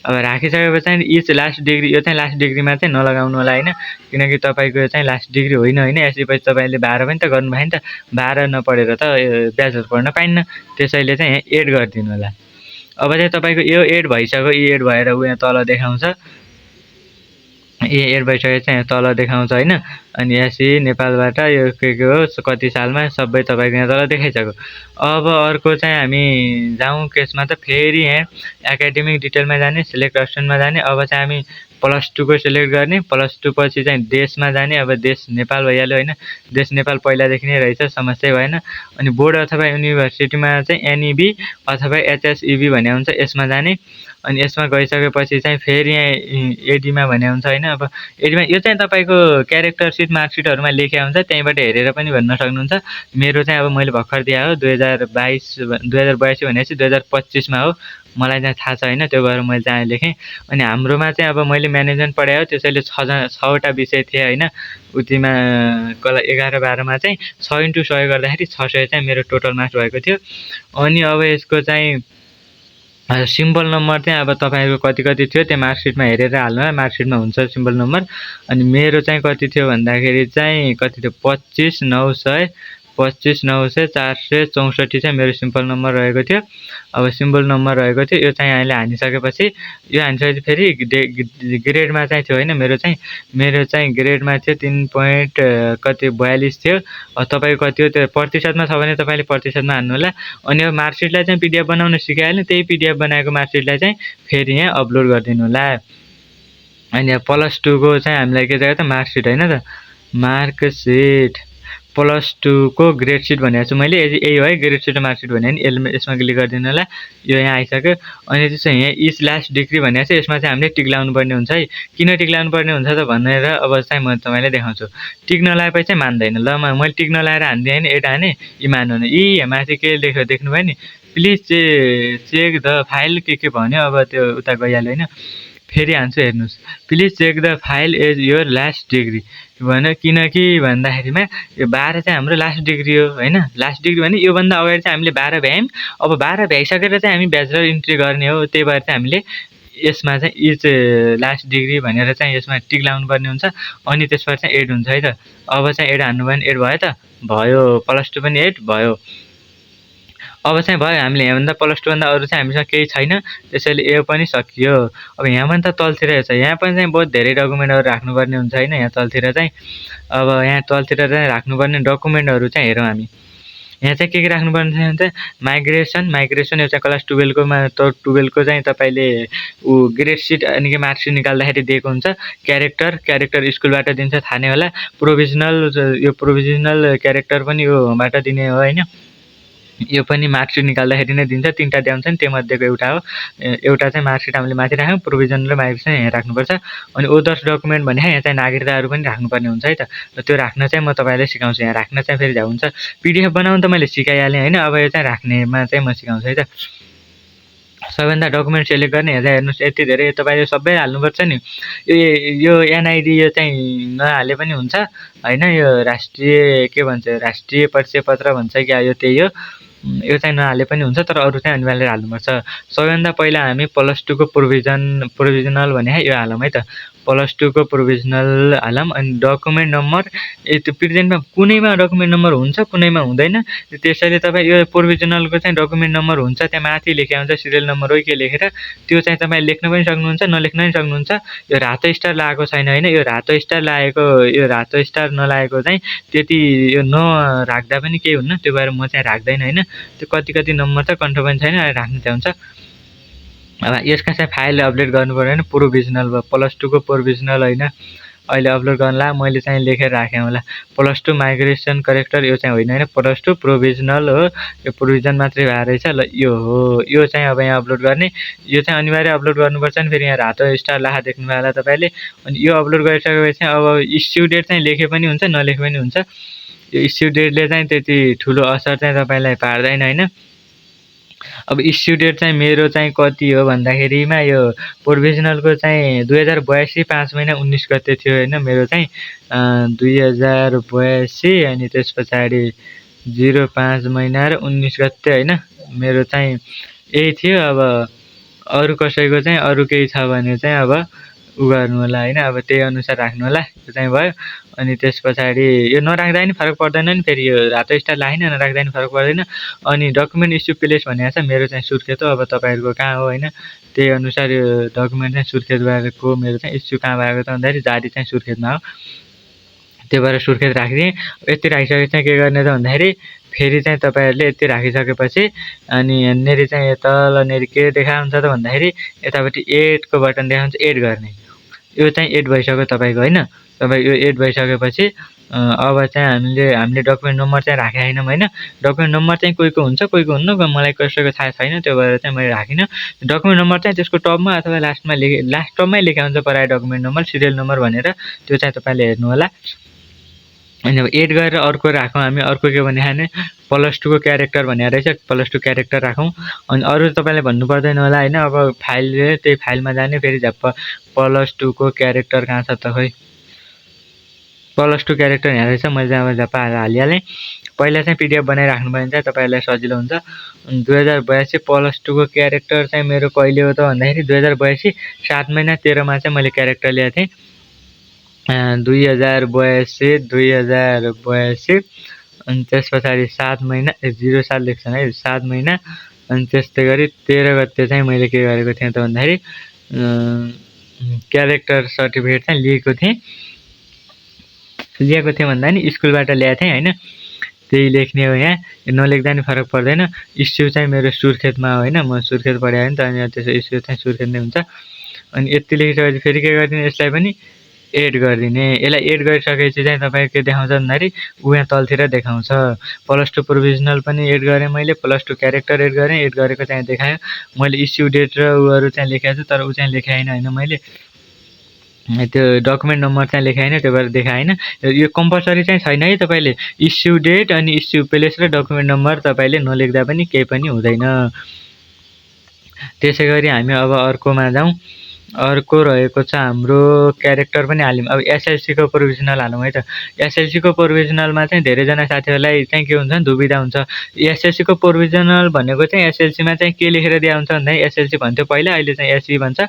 अब राखिसकेपछि चाहिँ इच लास्ट डिग्री, यो चाहिँ लास्ट डिग्रीमा चाहिँ नलगाउनु होला होइन, किनकि तपाईँको यो चाहिँ लास्ट डिग्री होइन होइन। यसपछि तपाईँले 12 पनि त गर्नुभयो नि त, 12 नपढेर त ब्याचलर पढ्न पाइन्न। त्यसैले चाहिँ यहाँ एड गरिदिनु होला। अब चाहिँ तपाईँको यो एड भइसक्यो, यी एड भएर ऊ यहाँ तल देखाउँछ, एड भइसकेपछि चाहिँ तल देखाउँछ होइन। अनि एससी नेपालबाट यो के हो कति सालमा सबै तपाईँको यहाँ तल देखाइसक्यो। अब अर्को चाहिँ हामी जाउँ केसमा त फेरि यहाँ एकाडेमिक डिटेलमा जाने, सिलेक्ट अप्सनमा जाने। अब चाहिँ हामी +2 को सिलेक्ट गर्ने, +2 पछि चाहिँ देशमा जाने। अब देश नेपाल भइहाल्यो होइन, देश नेपाल पहिलादेखि नै रहेछ, समस्या भएन। अनि बोर्ड अथवा युनिभर्सिटीमा चाहिँ एनइबी अथवा एचएसइबी भन्ने हुन्छ, यसमा जाने। अनि यसमा गइसकेपछि चाहिँ फेरि यहाँ एडीमा भन्ने हुन्छ होइन। अब एडीमा यो चाहिँ तपाईँको क्यारेक्टर सिट मार्कसिटहरूमा लेखेको हुन्छ, त्यहीँबाट हेरेर पनि भन्न सक्नुहुन्छ। मेरो चाहिँ अब मैले भर्खर दिए हो 2082 भनेपछि 2025मा हो, मलाई चाहिँ थाहा छ होइन, त्यो भएर मैले चाहिँ लेखेँ। अनि हाम्रोमा चाहिँ अब मैले म्यानेजमेन्ट पढायो, त्यसैले 6वटा विषय थिए होइन। उतिमा 11-12मा चाहिँ 6x100 गर्दाखेरि 600 चाहिँ मेरो टोटल मार्क्स भएको थियो। अनि अब यसको चाहिँ सिम्बल नम्बर चाहिँ अब तपाईँको कति कति थियो त्यो मार्कसिटमा हेरेर हाल्नु होला, मार्कसिटमा हुन्छ सिम्बल नम्बर। अनि मेरो चाहिँ कति थियो भन्दाखेरि चाहिँ कति थियो 25,900 चाहिँ मेरो सिम्पल नम्बर रहेको थियो। अब सिम्बल नम्बर रहेको थियो, यो चाहिँ अहिले हानिसकेपछि, यो हानिसकेपछि फेरि ग्रेडमा चाहिँ थियो होइन। मेरो चाहिँ ग्रेडमा थियो 3.42 थियो। तपाईँको कति हो त्यो प्रतिशतमा छ भने तपाईँले प्रतिशतमा हान्नु होला। अनि अब मार्कसिटलाई चाहिँ पिडिएफ बनाउन सिकाइहाल्नु, त्यही पिडिएफ बनाएको मार्कसिटलाई चाहिँ फेरि यहाँ अपलोड गरिदिनु होला। अनि +2 को चाहिँ हामीलाई के चाहियो त मार्कसिट होइन त, मार्कसिट +2 को ग्रेड सिट भनेको छु मैले, यही हो है ग्रेड सिट र मार्कसिट भने नि। यसमा क्लिक गरिदिनु होला, यो यहाँ आइसक्यो। अनि त्यसो यहाँ इच लास्ट डिग्री भनेको छ, यसमा चाहिँ हामीले टिक लाउनु पर्ने हुन्छ है। किन टिक लाउनु पर्ने हुन्छ त भनेर अब चाहिँ म तपाईँलाई देखाउँछु। टिक नलाएपछि चाहिँ मान्दैन। ल मैले टिक नलाएर हानिदिएँ होइन, एड हाने, यी मान्नु यी माथि के लेख्यो देख्नुभयो नि, प्लिज चेक द फाइल के भन्यो। अब त्यो उता गइहाल्यो होइन, फेरि हान्छु हेर्नुहोस्, please check the file as your last degree भन्यो। किनकि भन्दाखेरिमा यो 12 चाहिँ हाम्रो लास्ट डिग्री हो होइन। लास्ट डिग्री भने योभन्दा अगाडि चाहिँ हामीले 12 भ्यायौँ, अब 12 भ्याइसकेर चाहिँ हामी ब्याचलर इन्ट्री गर्ने हो। त्यही भएर चाहिँ हामीले यसमा चाहिँ इज लास्ट डिग्री भनेर चाहिँ यसमा टिक लाउनु पर्ने हुन्छ। अनि त्यसबाट चाहिँ एड हुन्छ है त। अब चाहिँ एड हान्नु भने एड भयो त, भयो +2 पनि एड भयो। अब चाहिँ भयो, हामीले यहाँभन्दा +2 भन्दा अरू चाहिँ हामीसँग केही छैन, त्यसैले यो पनि सकियो। अब यहाँ पनि त तलतिर छ, यहाँ पनि चाहिँ बहुत धेरै डकुमेन्टहरू राख्नुपर्ने हुन्छ होइन। यहाँ तलतिर चाहिँ अब यहाँ तलतिर चाहिँ राख्नुपर्ने डकुमेन्टहरू चाहिँ हेरौँ हामी। यहाँ चाहिँ के राख्नुपर्ने हुन्छ, माइग्रेसन यो चाहिँ क्लास 12कोमा 12 को चाहिँ तपाईँले ग्रेड सिट अनि कि मार्कसिट निकाल्दाखेरि दिएको हुन्छ। क्यारेक्टर स्कुलबाट दिन्छ, थाहा नै होला। प्रोभिजनल क्यारेक्टर पनि योबाट दिने हो होइन। यो पनि मार्कसिट निकाल्दाखेरि नै दिन्छ, 3टा ड्याम छ नि, त्योमध्येको एउटा हो। एउटा चाहिँ मार्कसिट हामीले माथि राख्यौँ, प्रोभिजन र माइग्रेसन यहाँ राख्नुपर्छ। अनि ओदर्स डकुमेन्ट भने यहाँ चाहिँ नागरिकताहरू पनि राख्नुपर्ने हुन्छ है त। त्यो राख्न चाहिँ म तपाईँलाई सिकाउँछु। यहाँ राख्न चाहिँ फेरि हुन्छ, पिडिएफ बनाउनु त मैले सिकाइहालेँ होइन। अब यो चाहिँ राख्नेमा चाहिँ म सिकाउँछु है त। सबैभन्दा डकुमेन्ट सेलेक्ट गर्ने, यहाँ चाहिँ हेर्नुहोस् यति धेरै तपाईँले सबै हाल्नुपर्छ नि। यो एनआइडी यो चाहिँ नहाले पनि हुन्छ होइन। यो राष्ट्रिय के भन्छ, राष्ट्रिय परिचय पत्र भन्छ क्या, यो त्यही हो। यो चाहिँ नहाले पनि हुन्छ, तर अरू चाहिँ अनिवार्य हाल्नुपर्छ। सबैभन्दा पहिला हामी +2 को प्रोभिजनल भने यो हालौँ है त, +2 को प्रोभिजनल हालौँ। अनि डकुमेन्ट नम्बर त्यो प्रेजेन्टमा कुनैमा डकुमेन्ट नम्बर हुन्छ, कुनैमा हुँदैन। त्यसैले तपाईँ यो प्रोभिजनलको चाहिँ डकुमेन्ट नम्बर हुन्छ, त्यहाँ माथि लेखेको हुन्छ सिरियल नम्बर हो के लेखेर, त्यो चाहिँ तपाईँ लेख्न पनि सक्नुहुन्छ, नलेख्न पनि सक्नुहुन्छ। यो रातो स्टार लागेको छैन होइन, यो रातो स्टार लागेको, यो रातो स्टार नलागेको चाहिँ त्यति यो नराख्दा पनि केही हुन्न, त्यो भएर म चाहिँ राख्दैन होइन। त्यो कति नम्बर त कन्ट्रोल पनि छैन, राख्नु चाहिँ हुन्छ। अब यसका चाहिँ फाइल अपडेट गर्नु पऱ्यो होइन, प्रोभिजनल भयो, +2 को प्रोभिजनल होइन। अहिले अपलोड गर्नुला मैले चाहिँ लेखेर राखेँ होला, +2 माइग्रेसन करेक्टर यो चाहिँ होइन होइन, +2 प्रोभिजनल हो, यो प्रोभिजन मात्रै भएर रहेछ। ल यो हो, यो चाहिँ अब यहाँ अपलोड गर्ने, यो चाहिँ अनिवार्य अपलोड गर्नुपर्छ नि। फेरि यहाँ रातो स्टार लाखा देख्नुभयो होला तपाईँले। अनि यो अपलोड गरिसकेपछि अब इस्यु डेट चाहिँ लेखे पनि हुन्छ, नलेखे पनि हुन्छ। यो इस्यु डेटले चाहिँ त्यति ठुलो असर चाहिँ तपाईँलाई पार्दैन होइन। अब इस्यु डेट चाहिँ मेरो चाहिँ कति हो भन्दाखेरिमा यो प्रोभिजनलको चाहिँ 2082 5 महिना 19 गते थियो होइन मेरो चाहिँ 2082 अनि त्यस पछाडि 05 महिना र 19 गते होइन मेरो चाहिँ यही थियो। अब अरू कसैको चाहिँ अरू केही छ भने चाहिँ अब उ गर्नु होला होइन, अब त्यही अनुसार राख्नु होला। त्यो चाहिँ भयो। अनि त्यस पछाडि यो नराख्दा पनि फरक पर्दैन नि, फेरि यो रातो स्टार लाइन नराख्दा पनि फरक पर्दैन। अनि डकुमेन्ट इस्यु प्लेस भनेको छ मेरो चाहिँ सुर्खेत हो। अब तपाईँहरूको कहाँ हो होइन, त्यही अनुसार यो डकुमेन्ट चाहिँ सुर्खेत भएको मेरो चाहिँ इस्यु कहाँ भएको त भन्दाखेरि जारी चाहिँ सुर्खेतमा हो। त्यो भएर सुर्खेत राखिदिएँ। यति राखिसकेपछि चाहिँ के गर्ने त भन्दाखेरि फेरि चाहिँ तपाईँहरूले यति राखिसकेपछि अनि यहाँनिर चाहिँ तलनिर के देखाउँछ त भन्दाखेरि यतापट्टि एडको बटन देखाउँछ, एड गर्ने। यो चाहिँ एड भइसक्यो तपाईँको होइन। तपाईँ यो एड भइसकेपछि अब चाहिँ हामीले डकुमेन्ट नम्बर चाहिँ राखेको छैनौँ होइन। डकुमेन्ट नम्बर चाहिँ कोहीको हुन्छ कोहीको हुन्न, मलाई कसैको थाहा छैन, त्यो भएर चाहिँ मैले राखिनँ। डकुमेन्ट नम्बर चाहिँ त्यसको टपमा अथवा लास्ट टपमै लेखा हुन्छ प्रायः डकुमेन्ट नम्बर, सिरियल नम्बर भनेर, त्यो चाहिँ तपाईँले हेर्नु होला। अनि अब एड गरेर अर्को राखौँ हामी। अर्को के भने खाने +2 को क्यारेक्टर भनेर रहेछ, +2 क्यारेक्टर राखौँ। अनि अरू तपाईँले भन्नु पर्दैन होला होइन। अब फाइल त्यही फाइलमा जाने, फेरि झ्याप्प +2 को क्यारेक्टर कहाँ छ त खोइ, +2 क्यारेक्टर यहाँ रहेछ। मैले चाहिँ अब झ्याप्प हालिहालेँ। पहिला चाहिँ पिडिएफ बनाइराख्नु भयो भने चाहिँ तपाईँहरूलाई सजिलो हुन्छ। 2082 +2 को क्यारेक्टर चाहिँ मेरो कहिले हो त भन्दाखेरि 2082 7 महिना 13मा चाहिँ मैले क्यारेक्टर ल्याएको थिएँ। 2082 अनि त्यस पछाडि 7 महिना 07 लेख्छन् है, 7 महिना अनि त्यस्तै गरी 13 गते चाहिँ मैले के गरेको थिएँ त भन्दाखेरि क्यारेक्टर सर्टिफिकेट चाहिँ लिएको थिएँ भन्दा नि स्कुलबाट ल्याएको थिएँ होइन। त्यही लेख्ने हो यहाँ, नलेख्दा नि फरक पर्दैन। इस्यु चाहिँ मेरो सुर्खेतमा हो होइन, म सुर्खेत पढाएँ नि त, अनि त्यसो इस्यु चाहिँ सुर्खेत नै हुन्छ। अनि यति लेखिसकेपछि फेरि के गरिदिने, यसलाई पनि एड गरिदिने। यसलाई एड गरिसकेपछि चाहिँ तपाईँ के देखाउँछ भन्दाखेरि यहाँ तलतिर देखाउँछ +2 प्रोभिजनल पनि एड गरेँ मैले, +2 क्यारेक्टर एड गरेँ। एड गरेको चाहिँ देखायो। मैले इस्यु डेट र उहरू चाहिँ लेखाएको छु, तर ऊ चाहिँ लेखाएन होइन मैले, त्यो डकुमेन्ट नम्बर चाहिँ लेखाएन, त्यो भएर देखाएन। यो कम्पलसरी चाहिँ छैन है, तपाईँले इस्यु डेट अनि इस्यु प्लेस र डकुमेन्ट नम्बर तपाईँले नलेख्दा पनि केही पनि हुँदैन। त्यसै गरी हामी अब अर्कोमा जाउँ। अर्को रहेको छ हाम्रो क्यारेक्टर पनि हाल्यौँ। अब एसएलसीको प्रोभिजनल हालौँ है त। एसएलसीको प्रोभिजनलमा चाहिँ धेरैजना साथीहरूलाई चाहिँ के हुन्छ, दुविधा हुन्छ। एसएलसीको प्रोभिजनल भनेको चाहिँ एसएलसीमा चाहिँ के लेखेर दिया हुन्छ भन्दाखेरि एसएलसी भन्थ्यो पहिला, अहिले चाहिँ एसई भन्छ।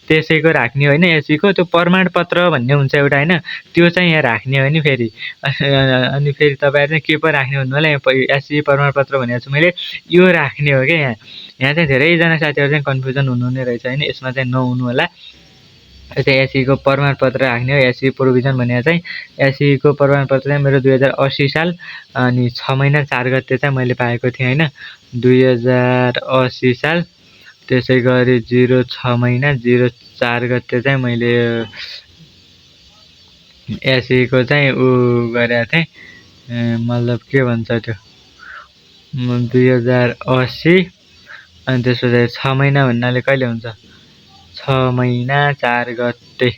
त्यसैको राख्ने होइन। एसईको त्यो प्रमाणपत्र भन्ने हुन्छ एउटा होइन, त्यो चाहिँ यहाँ राख्ने हो नि फेरि। अनि फेरि तपाईँहरू चाहिँ के पो राख्ने भन्नु होला, यहाँ एसई प्रमाणपत्र भनेको छु मैले, यो राख्ने हो क्या यहाँ। यहाँ चाहिँ धेरैजना साथीहरू चाहिँ कन्फ्युजन हुनुहुने रहेछ होइन, यसमा चाहिँ नहुनु होला। यो चाहिँ एसईको प्रमाणपत्र राख्ने हो। एसई प्रोभिजन भनेको चाहिँ एसईको प्रमाणपत्र चाहिँ मेरो 2080 साल अनि 6 महिना 4 गते चाहिँ मैले पाएको थिएँ होइन, 2080 साल। त्यसै गरी 06 महिना 04 गते चाहिँ मैले एसईको चाहिँ ऊ गरेको थिएँ, मतलब के भन्छ त्यो 2080। अनि त्यस पछाडि 6 महिना भन्नाले कहिले हुन्छ, 6 महिना 4 गते।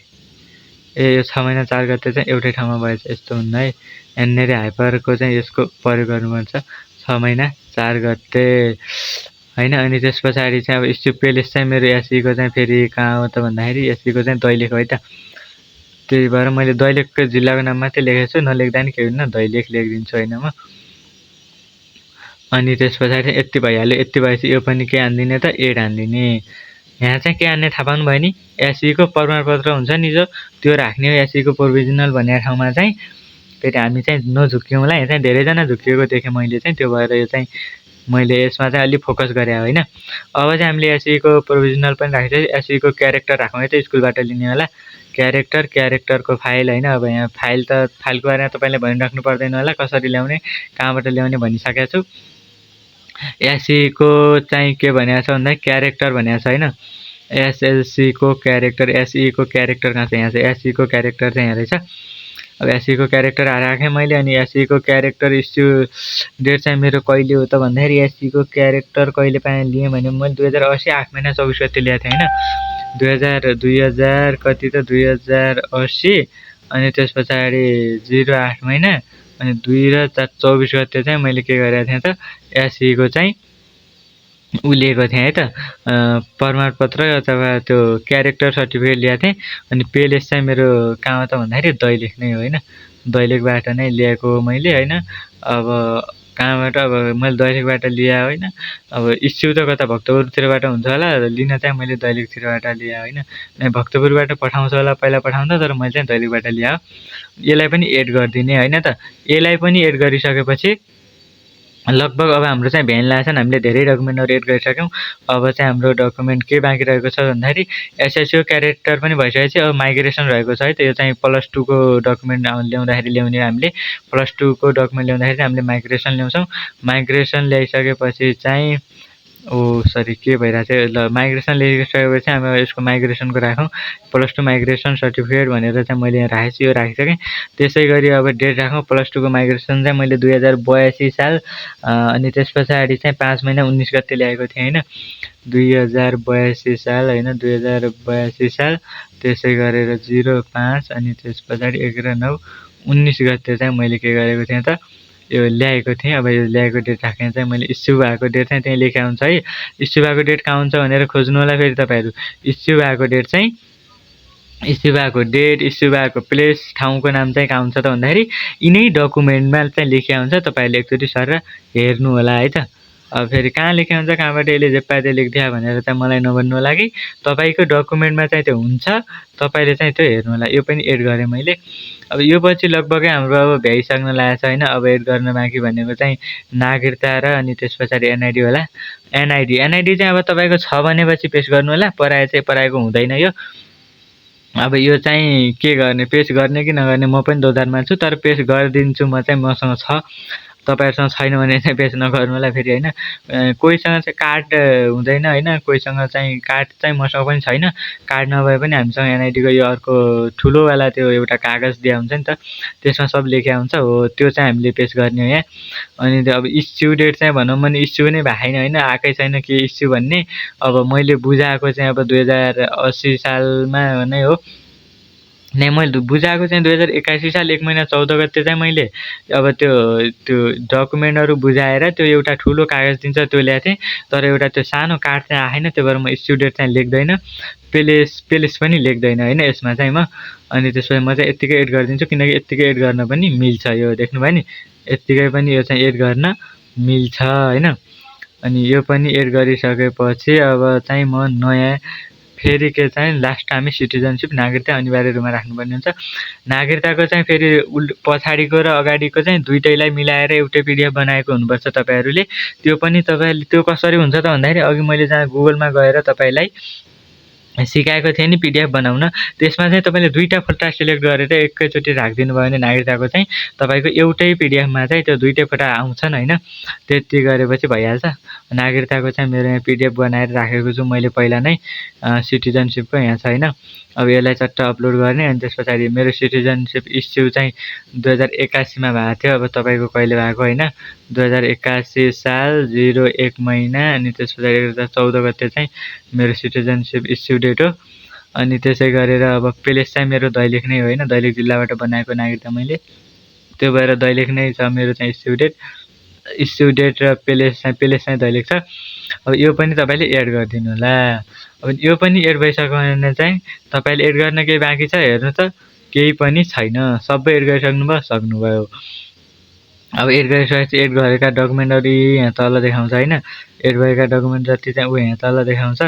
यो 6 महिना 4 गते चाहिँ एउटै ठाउँमा भएछ, यस्तो हुन्न है। यहाँनिर हाइपरको चाहिँ यसको प्रयोग गर्नुपर्छ, 6 महिना 4 गते होइन। अनि त्यस पछाडि चाहिँ अब इस्यु प्लेस चाहिँ मेरो एसईको चाहिँ फेरि कहाँ हो त भन्दाखेरि एसईको चाहिँ दैलेख हो है त। त्यही भएर मैले दैलेखको जिल्लाको नाम मात्रै लेखेको छु, नलेख्दा नि केही हुन्न, दैलेख लेखिदिन्छु होइन म। अनि त्यस पछाडि यति भइहाल्यो। यति भएपछि यो पनि के हानिदिने त, एड हानिदिने। यहाँ चाहिँ के हान्ने थाहा पाउनु भयो नि, एसईको प्रमाणपत्र हुन्छ नि जो, त्यो राख्ने हो एसईको प्रोभिजनल भन्ने ठाउँमा चाहिँ। फेरि हामी चाहिँ नझुक्क्यौँला, यहाँ चाहिँ धेरैजना झुक्किएको देखेँ मैले चाहिँ, त्यो भएर यो चाहिँ मैले यसमा चाहिँ अलिक फोकस गरेँ होइन। अब चाहिँ हामीले एसईको प्रोभिजनल पनि राखेको छ। एसईको क्यारेक्टर राखौँ है त, स्कुलबाट लिने होला क्यारेक्टरको फाइल होइन। अब यहाँ फाइलको बारेमा तपाईँले भनिराख्नु पर्दैन होला, कसरी ल्याउने कहाँबाट ल्याउने भनिसकेको छु। एसईको चाहिँ के भनेको छ भन्दा क्यारेक्टर भनेको छ होइन, एसएलसीको क्यारेक्टर, एसईको क्यारेक्टर कहाँ छ, यहाँ छ एसईको क्यारेक्टर चाहिँ यहाँ रहेछ। अब एसईको क्यारेक्टर राखेँ मैले। अनि एसईको क्यारेक्टर इस्यु डेट चाहिँ मेरो कहिले हो त भन्दाखेरि एसईको क्यारेक्टर कहिले लिएँ भने मैले 2080 8 महिना 24 गते ल्याएको थिएँ होइन। 2000 कति त 2080 अनि त्यस पछाडि 08 महिना अनि 2 र 24 गते चाहिँ मैले के गरेको थिएँ त, एसईको चाहिँ ऊ लिएको थिएँ है त, प्रमाणपत्र अथवा त्यो क्यारेक्टर सर्टिफिकेट ल्याएको थिएँ। अनि पेलेस चाहिँ मेरो कहाँ त भन्दाखेरि दैलेख नै हो होइन, दैलेखबाट नै ल्याएको हो मैले होइन। अब कहाँबाट, अब मैले दैलेखबाट ल्याएँ होइन। अब इस्यु त कता भक्तपुरतिरबाट हुन्छ होला, लिन चाहिँ मैले दैलेखतिरबाट ल्याएँ होइन। भक्तपुरबाट पठाउँछ होला पहिला पठाउँदा, तर मैले चाहिँ दैलेखबाट ल्याएँ। यसलाई पनि एड गरिदिने होइन त। यसलाई पनि एड गरिसकेपछि लगभग अब हाम्रो चाहिँ भ्यान लागेछन्, हामीले धेरै डकुमेन्टहरू एड गरिसक्यौँ। अब चाहिँ हाम्रो डकुमेन्ट के बाँकी रहेको छ भन्दाखेरि एसएसयू क्यारेक्टर पनि भइसकेपछि अब माइग्रेसन रहेको छ है त। यो चाहिँ +2 को डकुमेन्ट ल्याउँदाखेरि ल्याउने हामीले, +2 को डकुमेन्ट ल्याउँदाखेरि चाहिँ हामीले माइग्रेसन ल्याउँछौँ। माइग्रेसन ल्याइसकेपछि चाहिँ सरी के भइरहेको थियो, ल माइग्रेसन ल्याइसकेपछि हामी यसको माइग्रेसनको राखौँ, +2 माइग्रेसन सर्टिफिकेट भनेर चाहिँ मैले यहाँ राखेको छु, यो राखिसकेँ। त्यसै गरी अब डेट राखौँ, +2 को माइग्रेसन चाहिँ मैले 2082 साल अनि त्यस पछाडि चाहिँ 5 महिना 19 गते ल्याएको थिएँ होइन, 2082 साल होइन, 2082 साल। त्यसै गरेर 05 अनि त्यस पछाडि 11/9/19 गते चाहिँ मैले के गरेको थिएँ त, यो ल्याएको थिएँ। अब यो ल्याएको डेट राखेर चाहिँ मैले इस्यु भएको डेट चाहिँ त्यहीँ लेखेको हुन्छ है। इस्यु भएको डेट कहाँ हुन्छ भनेर खोज्नु होला फेरि तपाईँहरू। इस्यु भएको डेट चाहिँ, इस्यु भएको डेट, इस्यु भएको प्लेस, ठाउँको नाम चाहिँ कहाँ हुन्छ त भन्दाखेरि यिनै डकुमेन्टमा चाहिँ लेखिया हुन्छ। तपाईँहरूले एकचोटि सर हेर्नु होला है त। अब फेरि कहाँ लेखिया हुन्छ, कहाँबाट यसले जे पाए त्यो लेखिदिया भनेर चाहिँ मलाई नभन्नु होला कि, तपाईँको डकुमेन्टमा चाहिँ त्यो हुन्छ, तपाईँले चाहिँ त्यो हेर्नु होला। यो पनि एड गरेँ मैले। अब यो पछि लगभगै हाम्रो अब भ्याइसक्न लागेको छ होइन। अब एड गर्न बाँकी भनेको चाहिँ नागरिकता र अनि त्यस पछाडि एनआइडी होला। एनआइडी चाहिँ अब तपाईँको छ भनेपछि पेस गर्नु होला, पराए चाहिँ पराएको हुँदैन यो। अब यो चाहिँ के गर्ने, पेस गर्ने कि नगर्ने म पनि दोधारमा छु, तर पेस गरिदिन्छु म चाहिँ, मसँग छ। तपाईँहरूसँग छैन भने चाहिँ पेस नगर्नु होला फेरि होइन। कोहीसँग चाहिँ कार्ड हुँदैन होइन, कोहीसँग चाहिँ कार्ड चाहिँ मसँग पनि छैन। कार्ड नभए पनि हामीसँग एनआइडीको यो अर्को ठुलोवाला त्यो एउटा कागज दिया हुन्छ नि त, त्यसमा सब लेखिया हुन्छ हो, त्यो चाहिँ हामीले पेस गर्ने हो यहाँ। अनि त्यो अब इस्यु डेट चाहिँ भनौँ भने इस्यु नै भएको छैन होइन, आएकै छैन के इस्यु भन्ने। अब मैले बुझाएको चाहिँ अब 2080 सालमा नै हो। नै मैले बुझाएको चाहिँ 2081 साल 1 महिना 14 गते चाहिँ मैले अब त्यो त्यो डकुमेन्टहरू बुझाएर त्यो एउटा ठुलो कागज दिन्छ त्यो ल्याएको थिएँ। तर एउटा त्यो सानो कार्ड चाहिँ आएन, त्यही भएर म इस्यु डेट चाहिँ लेख्दैन, पेलेस पनि लेख्दैन होइन यसमा चाहिँ म। अनि त्यसपछि म चाहिँ यत्तिकै एड गरिदिन्छु, किनकि यत्तिकै एड गर्न पनि मिल्छ। यो देख्नुभयो नि, यत्तिकै पनि यो चाहिँ एड गर्न मिल्छ होइन। अनि यो पनि एड गरिसकेपछि अब चाहिँ म नयाँ फेरि के चाहिँ लास्ट हामी सिटिजनसिप नागरिकता अनिवार्य रूपमा राख्नुपर्ने हुन्छ। नागरिकताको चाहिँ फेरि पछाडिको र अगाडिको चाहिँ दुइटैलाई मिलाएर एउटै पिडिएफ बनाएको हुनुपर्छ तपाईँहरूले। त्यो पनि तपाईँहरूले त्यो कसरी हुन्छ त भन्दाखेरि अघि मैले जहाँ गुगलमा गएर तपाईँलाई सिकाएको थिएँ नि पिडिएफ बनाउन, त्यसमा चाहिँ तपाईँले दुईवटा फोटा सिलेक्ट गरेर एकैचोटि राखिदिनु भयो भने नागरिकताको चाहिँ तपाईँको एउटै पिडिएफमा चाहिँ त्यो दुइटै फोटा आउँछन् होइन। त्यति गरेपछि भइहाल्छ। नागरिकताको चाहिँ मेरो यहाँ पिडिएफ बनाएर राखेको छु मैले पहिला नै, सिटिजनसिपको यहाँ छ होइन। अब यसलाई चट्ट अपलोड गर्ने, अनि त्यस पछाडि मेरो सिटिजनसिप इस्यु चाहिँ 2081 भएको थियो। अब तपाईँको कहिले भएको होइन, 2081 साल 01 महिना अनि त्यस पछाडि 2014 गते चाहिँ मेरो सिटिजनसिप इस्यु डेट हो। अनि त्यसै गरेर अब पेलेस चाहिँ मेरो दैलेख नै हो होइन, दैलेख जिल्लाबाट बनाएको नागरिकता मैले, त्यो भएर दैलेख नै छ मेरो चाहिँ इस्यु डेट र पेलेस चाहिँ दैलेख छ। अब यो पनि तपाईँले एड गरिदिनु होला। अब यो पनि एड भइसक्यो भने चाहिँ तपाईँले एड गर्न केही बाँकी छ हेर्नु त, केही पनि छैन, सबै एड गरिसक्नुभयो, सक्नुभयो। अब एड गरिसकेपछि एड गरेका डकुमेन्टहरू यहाँ तल देखाउँछ होइन, एड भएका डकुमेन्ट जति चाहिँ यहाँ तल देखाउँछ।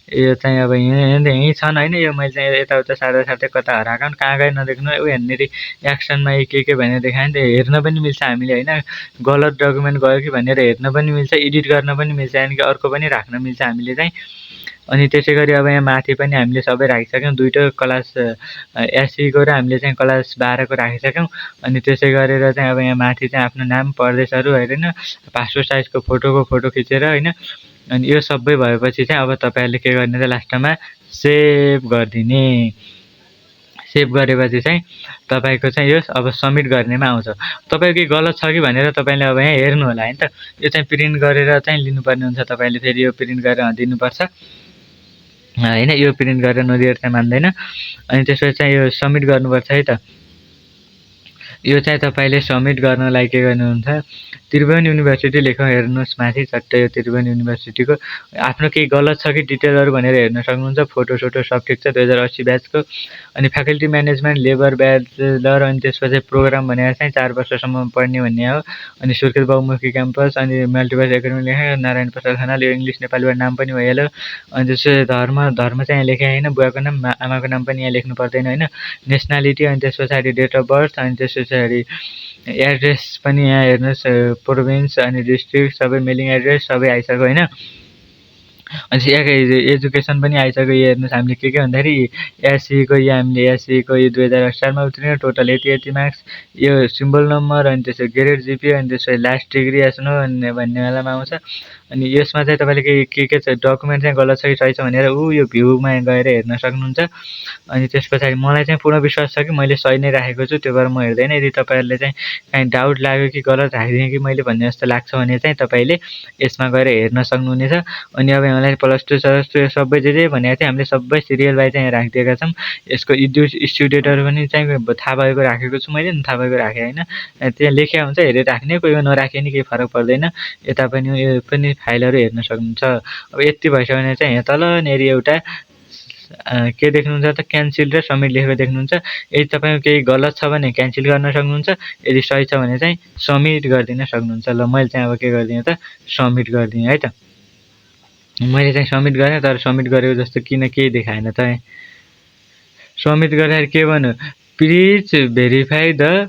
यो चाहिँ अब यहीँ छन् होइन। यो मैले चाहिँ यताउता सार्दै कता हराएको कहाँ गए नदेख्नु, यहाँनिर एक्सनमा के भनेर देखायो नि, त्यो हेर्न पनि मिल्छ हामीले होइन। गलत डकुमेन्ट गयो कि भनेर हेर्न पनि मिल्छ, एडिट गर्न पनि मिल्छ, यानि कि अर्को पनि राख्न मिल्छ हामीले चाहिँ। अनि त्यसै गरी अब यहाँ माथि पनि हामीले सबै राखिसक्यौँ, दुईटै क्लास एससीको र हामीले चाहिँ क्लास 12को राखिसक्यौँ। अनि त्यसै गरेर चाहिँ अब यहाँ माथि चाहिँ आफ्नो नाम, प्रदेशहरू होइन, पासपोर्ट साइजको फोटो खिचेर होइन। अनि यो सबै भएपछि चाहिँ अब तपाईँहरूले के गर्ने त लास्टमा सेभ गरिदिने। सेभ गरेपछि चाहिँ तपाईँको चाहिँ यो अब सब्मिट गर्नेमा आउँछ। तपाईँको केही गलत छ कि भनेर तपाईँले अब यहाँ हेर्नु होला होइन त। यो चाहिँ प्रिन्ट गरेर चाहिँ लिनुपर्ने हुन्छ तपाईँले, फेरि यो प्रिन्ट गरेर दिनुपर्छ होइन। यो प्रिन्ट गरेर नदिएर चाहिँ मान्दैन। अनि त्यसपछि चाहिँ यो सब्मिट गर्नुपर्छ है त। यो चाहिँ तपाईँले सबमिट गर्नलाई के गर्नुहुन्छ, त्रिभुवन युनिभर्सिटी लेखौँ हेर्नुहोस् माथि चट्टै यो त्रिभुवन युनिभर्सिटीको आफ्नो केही गलत छ कि डिटेलहरू भनेर हेर्न सक्नुहुन्छ। फोटो सब ठिक छ, 2080 ब्याचको। अनि फ्याकल्टी म्यानेजमेन्ट लेबर ब्याचलर, अनि त्यसपछि प्रोग्राम भनेर चाहिँ 4 वर्षसम्म पढ्ने भन्ने हो। अनि सुर्खेत बहुमुखी क्याम्पस, अनि मल्टिपर्स एकाडेमी लेखेँ, नारायण प्रसाद खनाल, यो इङ्ग्लिस नेपालीबाट नाम पनि भइहाल्यो। अनि त्यसपछि धर्म चाहिँ यहाँ लेखेँ होइन, बुवाको नाम आमाको नाम पनि यहाँ लेख्नु पर्दैन होइन। नेसनालिटी, अनि त्यस पछाडि डेट अफ बर्थ, अनि त्यस पछाडि एड्रेस पनि यहाँ हेर्नुहोस्, प्रोभिन्स अनि डिस्ट्रिक्ट सबै, मेलिङ एड्रेस सबै आइसक्यो होइन। अनि एजुकेसन पनि आइसक्यो। यो हेर्नुहोस् हामीले के भन्दाखेरि एससीको यो हामीले एससीको यो 2008 सालमा उत्रिने, टोटल यति मार्क्स, यो सिम्बल नम्बर, अनि त्यसो ग्रेड जिपी, अनि त्यसपछि लास्ट डिग्री एस्नो भन्नेवालामा आउँछ। अनि यसमा चाहिँ तपाईँले के छ डकुमेन्ट चाहिँ गलत छ कि सही छ भनेर यो भ्यूमा गएर हेर्न सक्नुहुन्छ। अनि त्यस पछाडि मलाई चाहिँ पूर्ण विश्वास छ कि मैले सही नै राखेको छु, त्यो भएर म हेर्दैन। यदि तपाईँहरूले चाहिँ काहीँ डाउट लाग्यो कि गलत राखिदिएँ कि मैले भन्ने जस्तो लाग्छ भने चाहिँ तपाईँले यसमा गएर हेर्न सक्नुहुनेछ। अनि अब हामीलाई +2 यो सबै जे भनेको थियो हामीले सबै सिरियल वाइज चाहिँ राखिदिएका छौँ। यसको इस्यु डेटहरू पनि चाहिँ थाहा भएको राखेको छु मैले, थाहा भएको राखेँ होइन। त्यहाँ लेखेको हुन्छ हेरेर राख्ने, कोही नराखे नि केही फरक पर्दैन। यता पनि यो पनि फाइलहरू हेर्न सक्नुहुन्छ। अब यति भइसक्यो भने चाहिँ यहाँ तलनेरि एउटा के देख्नुहुन्छ त, क्यान्सल र सबमिट लेखेको देख्नुहुन्छ। यदि तपाईँको केही गलत छ भने क्यान्सल गर्न सक्नुहुन्छ, यदि सही छ भने चाहिँ सबमिट गरिदिन सक्नुहुन्छ। ल मैले चाहिँ अब के गरिदिएँ त, सबमिट गरिदिएँ है त। मैले चाहिँ सबमिट गरेँ, तर सबमिट गरेको जस्तो किन केही देखाएन त। सबमिट गर्दाखेरि के भन्नु, प्लिज भेरिफाई द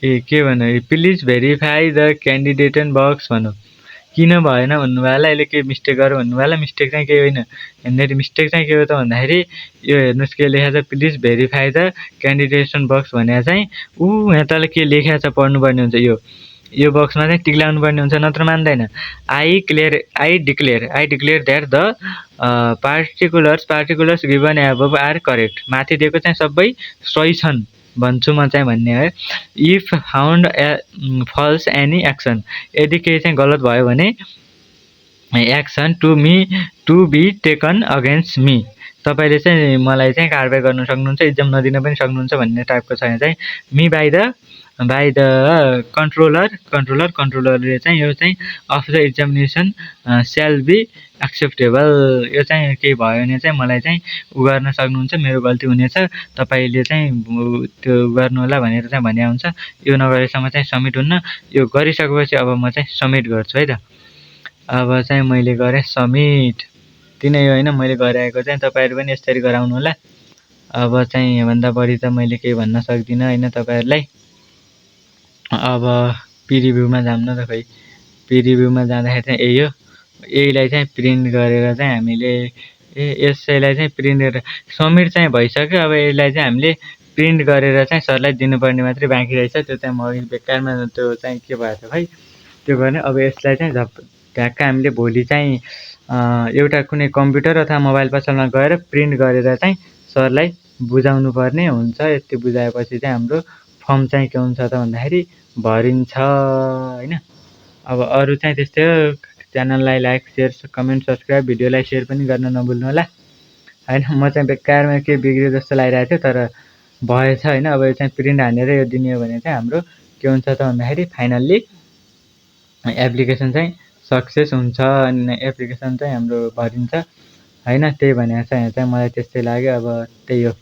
के भन्नु, please verify the candidate and box भन्नु। किन भएन भन्नुभयो होला, यसले केही मिस्टेक गरेर भन्नुभयो होला। मिस्टेक चाहिँ केही होइन, यहाँनिर मिस्टेक चाहिँ के हो त भन्दाखेरि यो हेर्नुहोस् के लेखेको छ, प्लिज भेरिफाई द क्यान्डिडेसन बक्स भनेर चाहिँ यहाँ तल के लेखेको छ पढ्नुपर्ने हुन्छ। यो बक्समा चाहिँ टिक लाउनुपर्ने हुन्छ, नत्र मान्दैन। I declare that the particulars given above are correct. माथि दिएको चाहिँ सबै सही छन् भन्छु म चाहिँ भन्ने है। If found false any action, यदि केही चाहिँ गलत भयो भने action to be taken against me, तपाईँले चाहिँ मलाई चाहिँ कारबाही गर्न सक्नुहुन्छ, इक्जाम नदिन पनि सक्नुहुन्छ भन्ने टाइपको छ। यहाँ चाहिँ मी बाई द कन्ट्रोलरले चाहिँ यो चाहिँ अफ द एक्जामिनेसन स्याल बी एक्सेप्टेबल। यो चाहिँ केही भयो भने चाहिँ मलाई चाहिँ गर्न सक्नुहुन्छ, मेरो गल्ती हुनेछ, तपाईँले चाहिँ त्यो गर्नु होला भनेर चाहिँ भन्ने हुन्छ। यो नगरेसम्म चाहिँ सबमिट हुन्न। यो गरिसकेपछि अब म चाहिँ सबमिट गर्छु है त। अब चाहिँ मैले गरेँ सबमिट, तिनै हो होइन, मैले गराएको चाहिँ तपाईँहरू पनि यसरी गराउनु होला। अब चाहिँ योभन्दा बढी त मैले केही भन्न सक्दिनँ होइन तपाईँहरूलाई। अब पिरिभ्यूमा जाऊँ न त, खै पिरिभ्यूमा जाँदाखेरि चाहिँ यही हो। यहीलाई चाहिँ प्रिन्ट गरेर चाहिँ हामीले यसैलाई चाहिँ प्रिन्ट गरेर सबमिट चाहिँ भइसक्यो। अब यसलाई चाहिँ हामीले प्रिन्ट गरेर चाहिँ सरलाई दिनुपर्ने मात्रै बाँकी रहेछ। त्यो चाहिँ म बेकारमा त्यो चाहिँ के भयो त खै त्यो गर्ने। अब यसलाई चाहिँ ढ्याक्क हामीले भोलि चाहिँ एउटा कुनै कम्प्युटर अथवा मोबाइल पसलमा गएर प्रिन्ट गरेर चाहिँ सरलाई बुझाउनु पर्ने हुन्छ। यति बुझाएपछि चाहिँ हाम्रो फर्म चाहिँ के हुन्छ त भन्दाखेरि भरिन्छ होइन। अब अरू चाहिँ त्यस्तै हो। च्यानललाई लाइक, सेयर, कमेन्ट, सब्सक्राइब, भिडियोलाई सेयर पनि गर्न नभुल्नु होला होइन। म चाहिँ बेकारमा के बिग्रियो जस्तो लागिरहेको थियो, तर भएछ होइन। अब यो चाहिँ प्रिन्ट हानेर यो दिने हो भने चाहिँ हाम्रो के हुन्छ त भन्दाखेरि फाइनल्ली एप्लिकेसन चाहिँ सक्सेस हुन्छ, अनि एप्लिकेसन चाहिँ हाम्रो भरिन्छ होइन। त्यही भनेको छ यहाँ चाहिँ मलाई त्यस्तै लाग्यो। अब त्यही हो।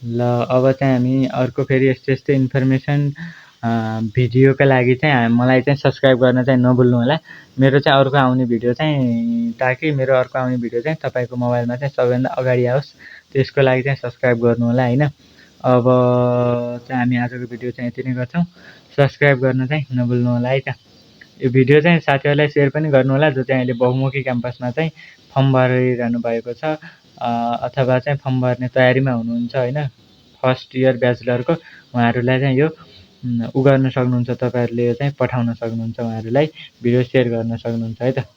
ल अब चाहिँ हामी अर्को फेरि यस्तै इन्फर्मेसन भिडियोका लागि चाहिँ मलाई चाहिँ सब्सक्राइब गर्न चाहिँ नभुल्नु होला। मेरो चाहिँ अर्को आउने भिडियो चाहिँ, ताकि मेरो अर्को आउने भिडियो चाहिँ तपाईँको मोबाइलमा चाहिँ सबैभन्दा अगाडि आओस्, त्यसको लागि चाहिँ सब्सक्राइब गर्नु होला होइन। अब चाहिँ हामी आजको भिडियो चाहिँ यति नै गर्छौँ। सब्सक्राइब गर्न चाहिँ नभुल्नु होला है त। यो भिडियो चाहिँ साथीहरूलाई सेयर पनि गर्नु होला, जो चाहिँ अहिले बहुमुखी क्याम्पसमा चाहिँ फर्म भरिरहनु भएको छ अथवा चाहिँ फर्म भर्ने तयारीमा हुनुहुन्छ होइन, फर्स्ट इयर ब्याचलरको। उहाँहरूलाई चाहिँ यो गर्न सक्नुहुन्छ, तपाईँहरूले यो चाहिँ पठाउन सक्नुहुन्छ, उहाँहरूलाई भिडियो सेयर गर्न सक्नुहुन्छ है त।